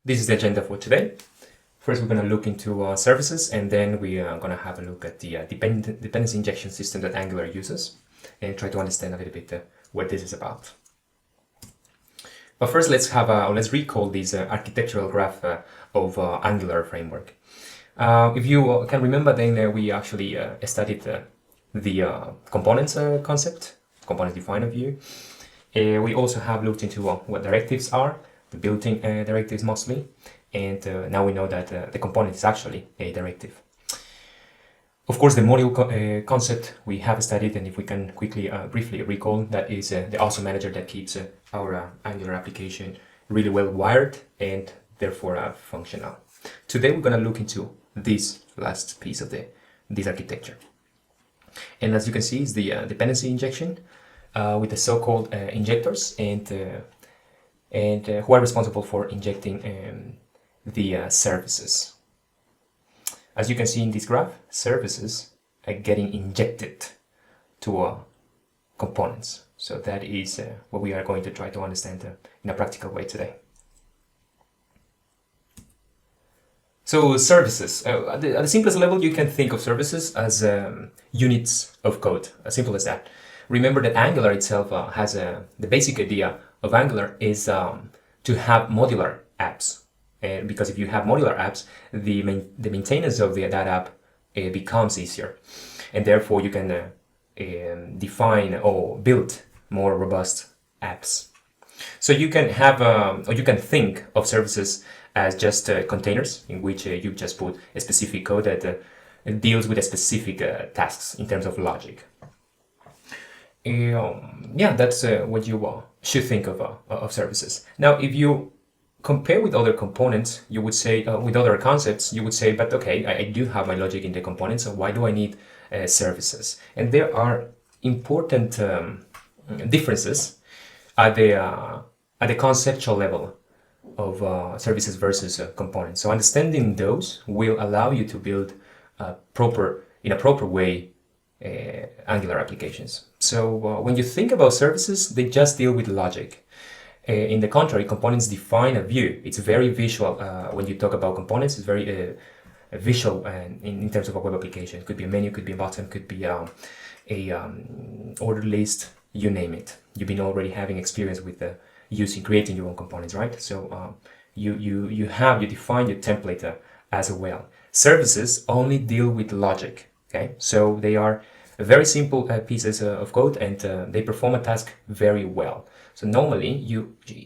This is the agenda for today. First, we're going to look into services, and then we are going to have a look at the dependency injection system that Angular uses and try to understand a little bit what this is about. But first, let's recall this architectural graph of Angular framework. If you can remember, then we actually studied the components concept, components definer view. We also have looked into what directives are, the built-in directives mostly, and now we know that the component is actually a directive. Of course, the module concept we have studied, and if we can quickly, briefly recall, that is the awesome manager that keeps our Angular application really well wired and therefore functional. Today we're going to look into this last piece of this architecture. And as you can see, it's the dependency injection with the so-called injectors and who are responsible for injecting the services. As you can see in this graph, services are getting injected to components. So that is what we are going to try to understand in a practical way today. So services, at the simplest level, you can think of services as units of code, as simple as that. Remember that Angular itself has the basic idea of Angular is to have modular apps. And because if you have modular apps, the maintenance of that app becomes easier. And therefore you can define or build more robust apps. So you can have, or you can think of services as just containers in which you just put a specific code that deals with a specific tasks in terms of logic. Yeah, that's what you should think of services. Now, if you compare with other components, you would say, with other concepts, you would say, but okay, I do have my logic in the components, so why do I need services? And there are important differences at the conceptual level of services versus components. So understanding those will allow you to build in a proper way Angular applications. So when you think about services, they just deal with logic. In the contrary, components define a view. It's very visual. When you talk about components, it's very visual in terms of a web application. It could be a menu, could be a button, could be a order list, you name it. You've been already having experience with creating your own components, right? So you define your template as well. Services only deal with logic. Okay, so they are very simple pieces of code, and they perform a task very well. So normally,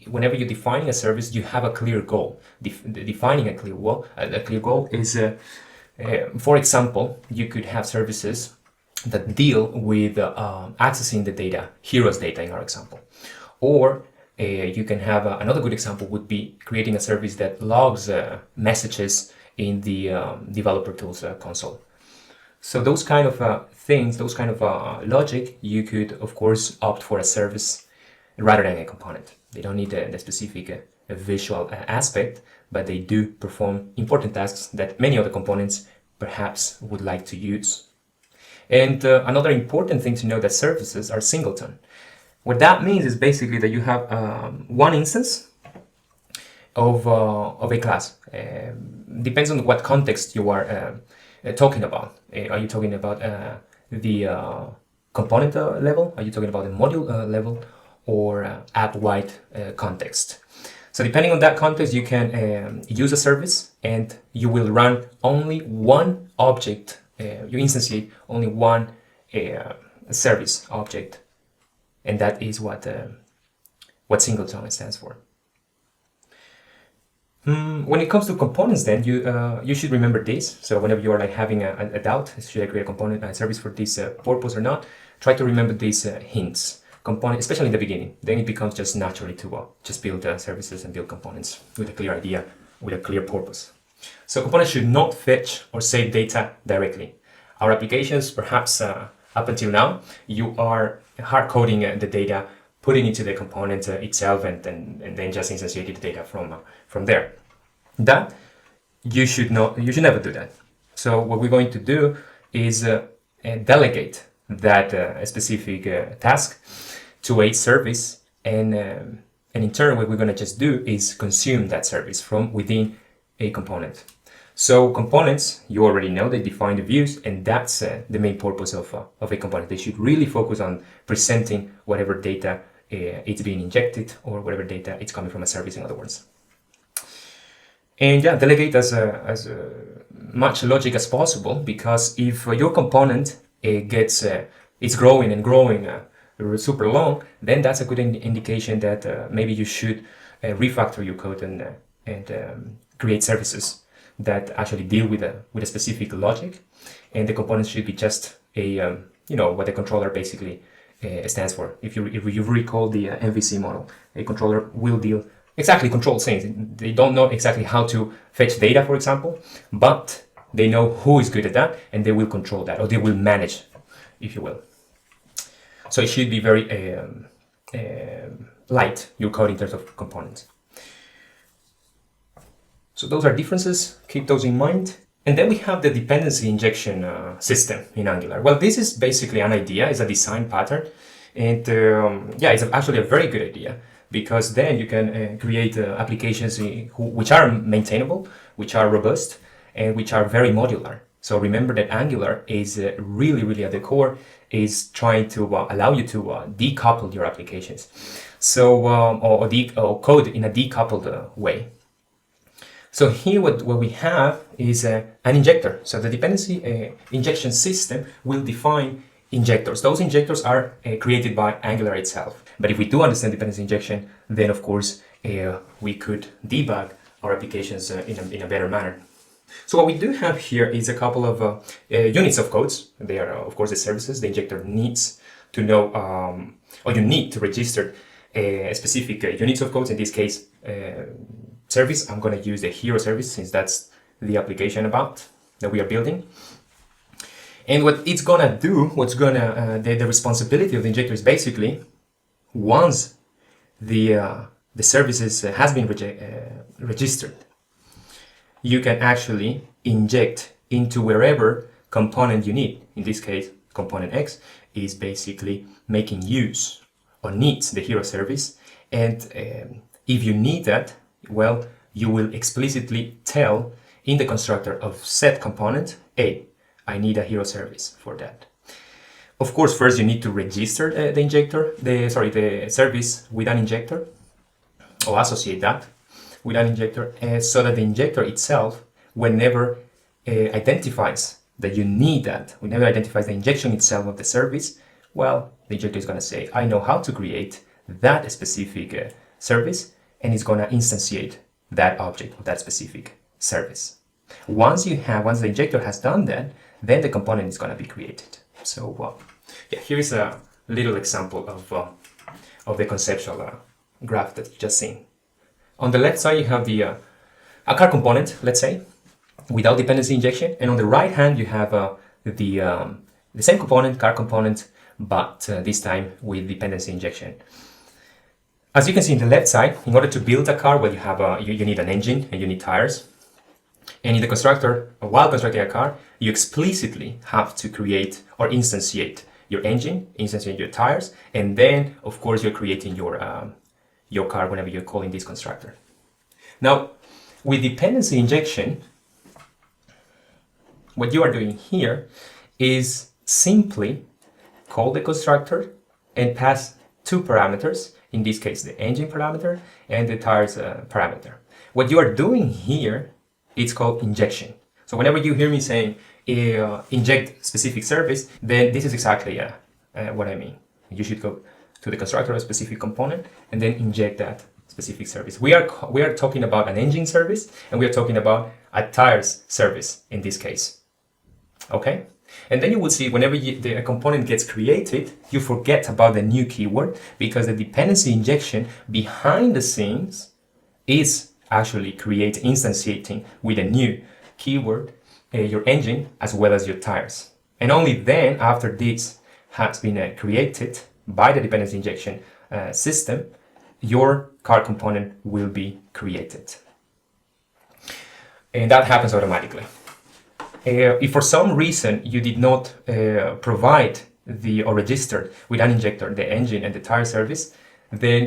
whenever you're defining a service, you have a clear goal. Defining a clear goal is, for example, you could have services that deal with accessing the data, heroes data in our example. Or you can have another good example would be creating a service that logs messages in the developer tools console. So those kind of things, those kind of logic, you could, of course, opt for a service rather than a component. They don't need the specific visual aspect, but they do perform important tasks that many other components perhaps would like to use. And another important thing to know that services are singleton. What that means is basically that you have one instance of a class. Depends on what context you are talking about. Are you talking about the component level? Are you talking about the module level? Or app-wide context. So depending on that context, you can use a service and you will run only one object. You instantiate only one service object. And that is what singleton stands for. When it comes to components, then you should remember this. So whenever you are having a doubt, should I create a component service for this purpose or not, try to remember these hints. Component, especially in the beginning, then it becomes just naturally to just build services and build components with a clear idea, with a clear purpose. So components should not fetch or save data directly. Our applications, perhaps up until now, you are hard coding the data, putting it into the component itself, and then just instantiating the data from there. That you should never do that. So what we're going to do is delegate that specific task to a service and And in turn, what we're going to just do is consume that service from within a component. So components, you already know, they define the views, and that's the main purpose of a component. They should really focus on presenting whatever data it's being injected, or whatever data it's coming from a service, in other words. And yeah, delegate as much logic as possible, because if your component it's growing and growing super long, then that's a good indication that maybe you should refactor your code and create services that actually deal with a specific logic, and the components should be just a what the controller basically stands for. If you recall the MVC model, a controller will deal exactly control things. They don't know exactly how to fetch data, for example, but they know who is good at that, and they will control that, or they will manage, if you will. So it should be very light, your code, in terms of components. So those are differences, keep those in mind. And then we have the dependency injection system in Angular. Well, this is basically an idea, it's a design pattern. And yeah, it's actually a very good idea, because then you can create applications which are maintainable, which are robust, and which are very modular. So remember that Angular is really at the core is trying to allow you to decouple your applications. So or code in a decoupled way. So here what we have is an injector. So the dependency injection system will define injectors. Those injectors are created by Angular itself. But if we do understand dependency injection, then of course we could debug our applications in a better manner. So what we do have here is a couple of units of codes. They are, of course, the services. The injector needs to know, or you need to register specific units of codes. In this case, service. I'm going to use the hero service, since that's the application that we are building. And what it's going to do, the responsibility of the injector is basically, once the services has been registered, you can actually inject into wherever component you need. In this case, component X is basically making use or needs the hero service. And if you need that, well, you will explicitly tell in the constructor of set component, hey, I need a hero service for that. Of course, first you need to register the service with an injector, or associate that with an injector, so that the injector itself, whenever identifies that you need that, whenever it identifies the injection itself of the service, well, the injector is going to say, I know how to create that specific service, and it's going to instantiate that object of that specific service. Once the injector has done that, then the component is going to be created. So yeah, here is a little example of the conceptual graph that you just seen. On the left side, you have a car component, let's say, without dependency injection, and on the right hand, you have the same component, car component, but this time with dependency injection. As you can see in the left side, in order to build a car, well, you need an engine and you need tires. And in the constructor, while constructing a car, you explicitly have to create or instantiate your engine, instantiate your tires, and then, of course, you're creating your car whenever you're calling this constructor. Now, with dependency injection, what you are doing here is simply call the constructor and pass two parameters, in this case the engine parameter and the tires parameter. What you are doing here, it's called injection. So whenever you hear me saying inject specific service, then this is exactly what I mean. You should go to the constructor of a specific component and then inject that specific service. We are talking about an engine service, and we are talking about a tires service in this case. Okay? And then you will see whenever the component gets created, you forget about the new keyword, because the dependency injection behind the scenes is actually instantiating with a new keyword your engine as well as your tires. And only then, after this has been created by the dependency injection system, your car component will be created. And that happens automatically. If for some reason you did not provide or register with an injector the engine and the tire service, then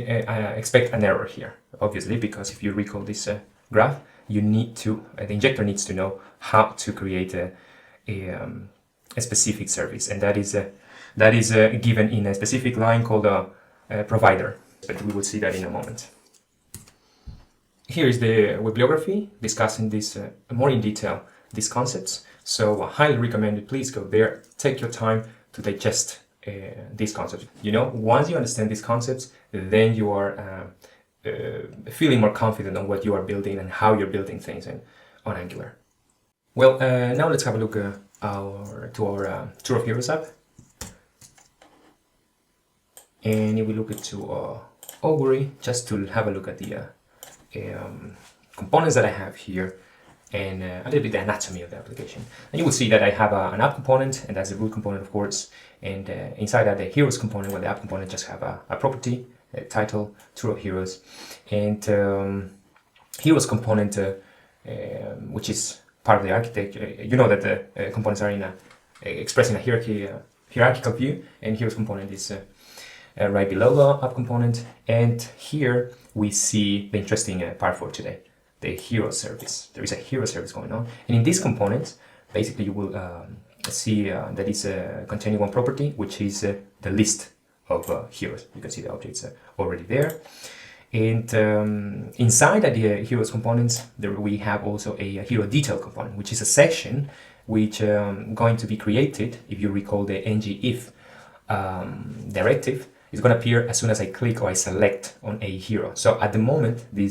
expect an error here, obviously, because if you recall this graph, you need to, the injector needs to know how to create a specific service, and that is given in a specific line called a provider, but we will see that in a moment. Here is the bibliography discussing this more in detail, these concepts. So I highly recommend it. Please go there, take your time to digest these concepts. You know, once you understand these concepts, then you are feeling more confident on what you are building and how you're building things on Angular. Well, now let's have a look to our Tour of Heroes app. And if we look into Augury, just to have a look at the components that I have here, and a little bit the anatomy of the application. And you will see that I have an app component, and that's the root component, of course. And inside that, the heroes component, well, the app component just have a property, a title, Tour of Heroes. And heroes component, which is part of the architecture. You know that the components are in expressing a hierarchical view, and heroes component is right below the app component. And here we see the interesting part for today, the hero service. There is a hero service going on, and in these components, basically you will see that it's containing one property, which is the list of heroes. You can see the objects already there, and inside the heroes components, there we have also a hero detail component, which is a section which going to be created. If you recall the ngIf directive, it's going to appear as soon as I click or I select on a hero. So at the moment, the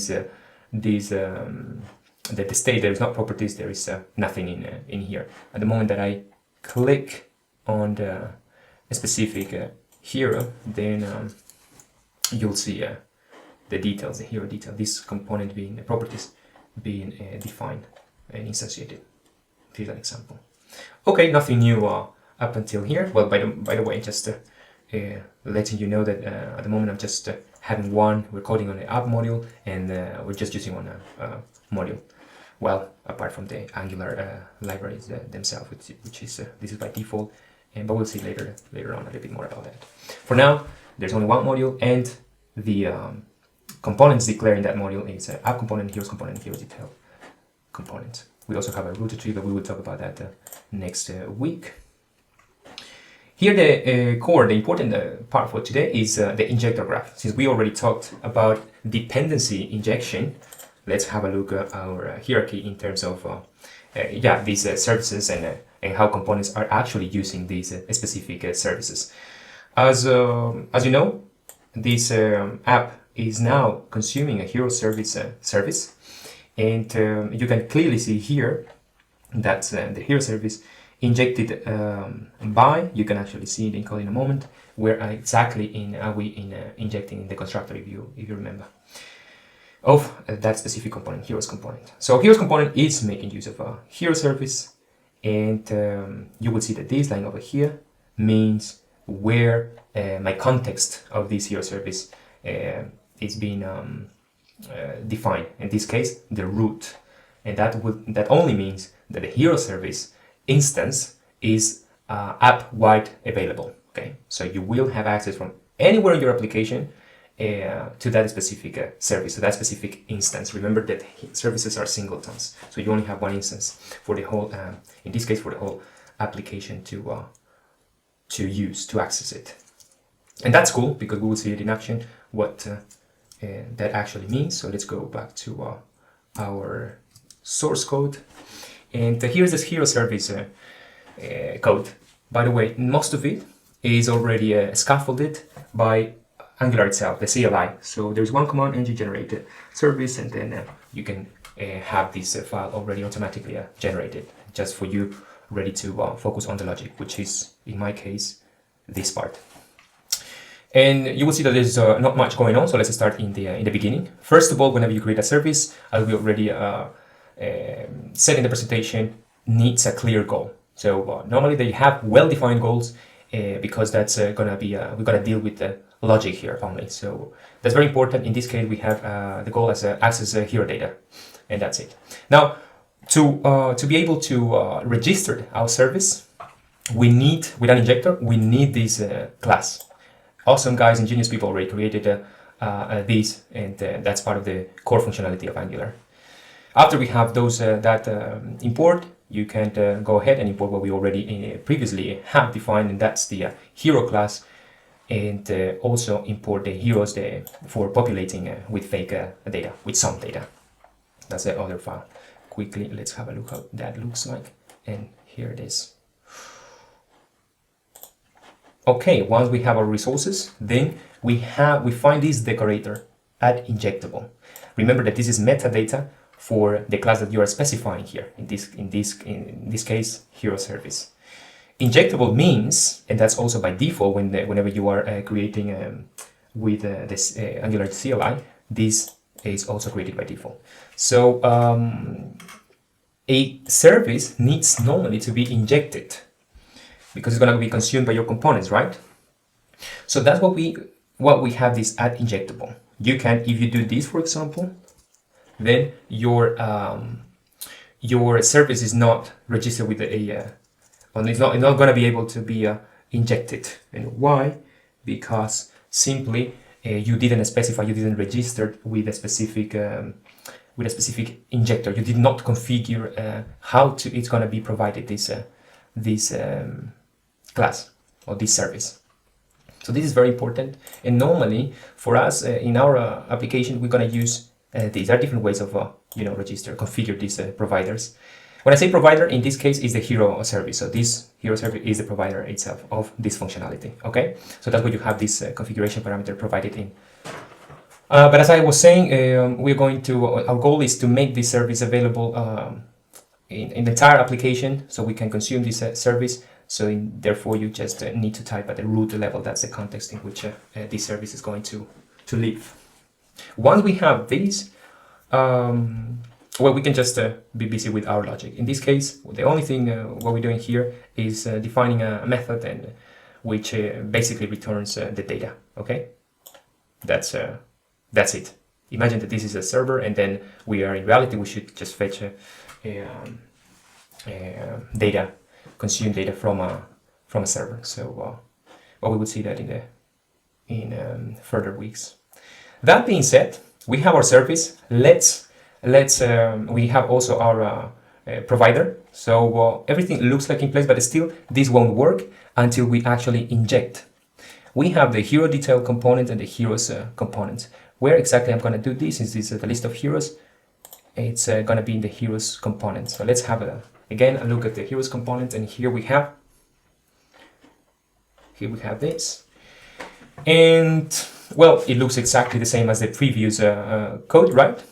state, there is not properties, there is nothing in here. At the moment that I click on a specific hero, then you'll see the details, the hero detail, this component being the properties being defined and instantiated. Here's an example. Okay, nothing new up until here. Well, by the way, just letting you know that at the moment I'm just having we're coding on the app module, and we're just using one module. Well, apart from the Angular libraries themselves, which is this is by default, but we'll see later on a little bit more about that. For now, there's only one module, and the components declared in that module is app component, heroes component, heroes detail component. We also have a router tree, but we will talk about that next week. Here the core, the important part for today is the injector graph. Since we already talked about dependency injection, let's have a look at our hierarchy in terms of these services and how components are actually using these specific services. As you know, this app is now consuming a hero service and you can clearly see here that the hero service injected by, you can actually see the encoding in a moment, where exactly are we injecting in the constructor, if you remember, of that specific component, heroes component. So heroes component is making use of a hero service, and you will see that this line over here means where my context of this hero service is being defined. In this case, the root, and that only means that the hero service instance is app-wide available. Okay, so you will have access from anywhere in your application to that specific service, to that specific instance. Remember that services are singletons, so you only have one instance for the whole, in this case, for the whole application to use, to access it. And that's cool, because we will see it in action, what that actually means. So let's go back to our source code. And here's this hero service code. By the way, most of it is already scaffolded by Angular itself, the CLI. So there's one command, ng generate service, and then you can have this file already automatically generated, just for you ready to focus on the logic, which is, in my case, this part. And you will see that there's not much going on, so let's start in the beginning. First of all, whenever you create a service, as we already said in the presentation, needs a clear goal. So normally they have well-defined goals because that's gonna be we're gonna deal with the logic here only. So that's very important. In this case, we have the goal as access hero data, and that's it. Now, to be able to register our service, we need, with an injector, we need this class. Awesome guys, ingenious people already created this, and that's part of the core functionality of Angular. After we have those import, you can go ahead and import what we already previously have defined, and that's the hero class, and also import the heroes for populating with fake data, with some data. That's the other file. Quickly, let's have a look how that looks like, and here it is. Okay, once we have our resources, then we find this decorator add injectable. Remember that this is metadata for the class that you are specifying here. In this case, hero service. Injectable means, and that's also by default whenever you are creating with this Angular CLI, this is also created by default. So a service needs normally to be injected because it's going to be consumed by your components, right? So that's what we have this add injectable. You can, if you do this, for example, then your service is not registered with or it's not going to be able to be injected. And why? Because simply you didn't specify, you didn't register with a specific injector. You did not configure how it's going to be provided this class or this service. So this is very important. And normally for us in our application, we're going to use these. There are different ways of configure these providers. When I say provider, in this case is the hero service. So this hero service is the provider itself of this functionality. Okay, so that's where you have this configuration parameter provided in. But as I was saying, our goal is to make this service available in the entire application, so we can consume this service. So therefore, you just need to type at the root level. That's the context in which this service is going to live. Once we have this, well, we can just be busy with our logic. In this case, the only thing what we're doing here is defining a method and which basically returns the data. Okay, that's it. Imagine that this is a server, and then we are in reality. We should just fetch data, consume data from a server. So, well, we would see that in further weeks. That being said, we have our service. We have also our provider. So everything looks like in place, but still this won't work until we actually inject. We have the hero detail component and the heroes component. Where exactly I'm going to do this is the list of heroes. It's going to be in the heroes component. So let's have again a look at the heroes component, and here we have this. And well, it looks exactly the same as the previous code, right?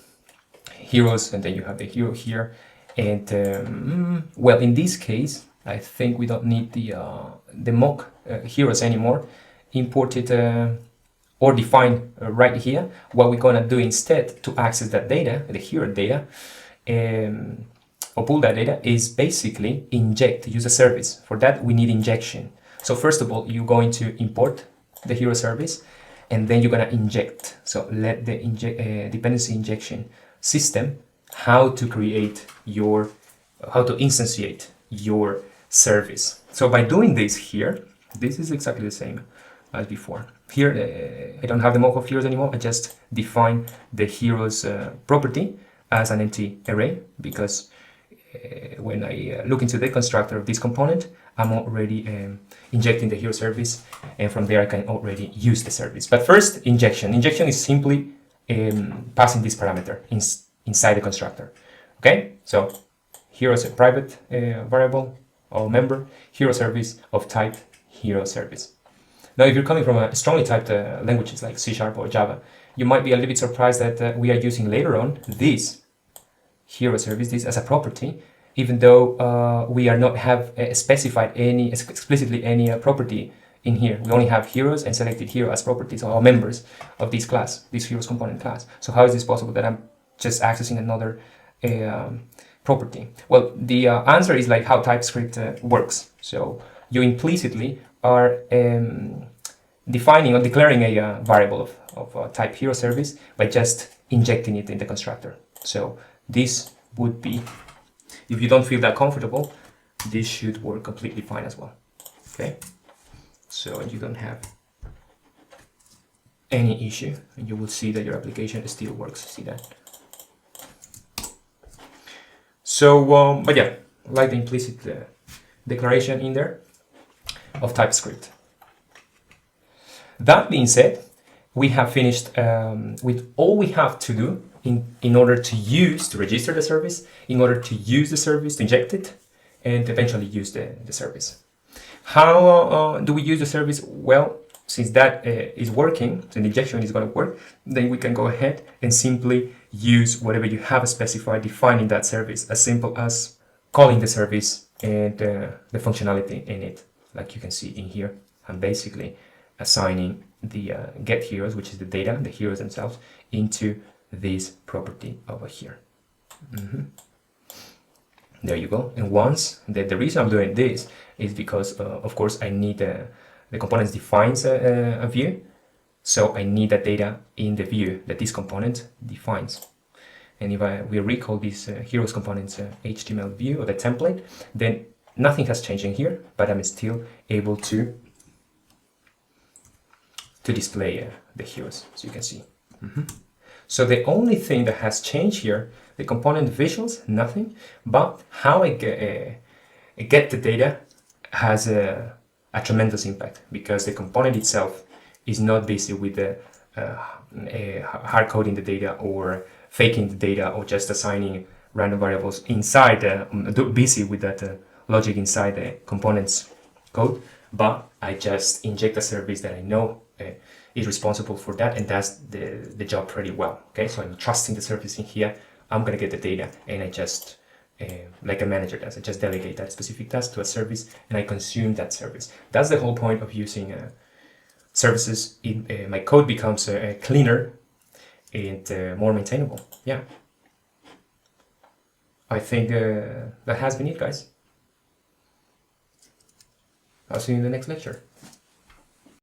Heroes, and then you have the hero here. And well, in this case, I think we don't need the mock heroes anymore. Import it or define right here. What we're gonna do instead to access that data, the hero data, or pull that data, is basically inject, use a service. For that, we need injection. So first of all, you're going to import the hero service, and then you're gonna inject. So let the dependency injection system how to instantiate your service. So by doing this here, this is exactly the same as before. Here I don't have the mock of heroes anymore. I just define the heroes property as an empty array, because when I look into the constructor of this component, I'm already injecting the hero service, and from there I can already use the service. But first, injection. Injection is simply passing this parameter inside the constructor. Okay, so hero is a private variable or member, hero service of type hero service. Now, if you're coming from a strongly typed languages like C# or Java, you might be a little bit surprised that we are using later on this hero service, this as a property, even though we are not have specified explicitly any property in here. We only have heroes and selected hero as properties or members of this class, this heroes component class. So how is this possible that I'm just accessing another property? Well, the answer is like how TypeScript works. So you implicitly are defining or declaring a variable of type hero service by just injecting it in the constructor. So this would be, if you don't feel that comfortable, this should work completely fine as well. Okay, so you don't have any issue, and you will see that your application still works. See that? So, but yeah, like the implicit declaration in there of TypeScript. That being said, we have finished with all we have to do in order to register the service, in order to use the service, to inject it, and eventually use the service. How do we use the service? Well, since that is working, so the injection is going to work, then we can go ahead and simply use whatever you have specified defining that service, as simple as calling the service and the functionality in it, like you can see in here. I'm basically assigning the get heroes, which is the data, the heroes themselves, into this property over here. There you go. And once the reason I'm doing this is because of course I need the components defines a view, so I need that data in the view that this component defines. And if we recall this heroes components HTML view or the template, then nothing has changed in here, but I'm still able to display the heroes, as you can see. So the only thing that has changed here, the component visuals, nothing, but how I get the data has a tremendous impact, because the component itself is not busy with the hard coding the data or faking the data or just assigning random variables inside, busy with that logic inside the components code, but I just inject a service that I know is responsible for that, and does the job pretty well. Okay, so I'm trusting the service in here. I'm gonna get the data, and I just like a manager does, I just delegate that specific task to a service, and I consume that service. That's the whole point of using services. My code becomes cleaner and more maintainable. Yeah, I think that has been it, guys. I'll see you in the next lecture.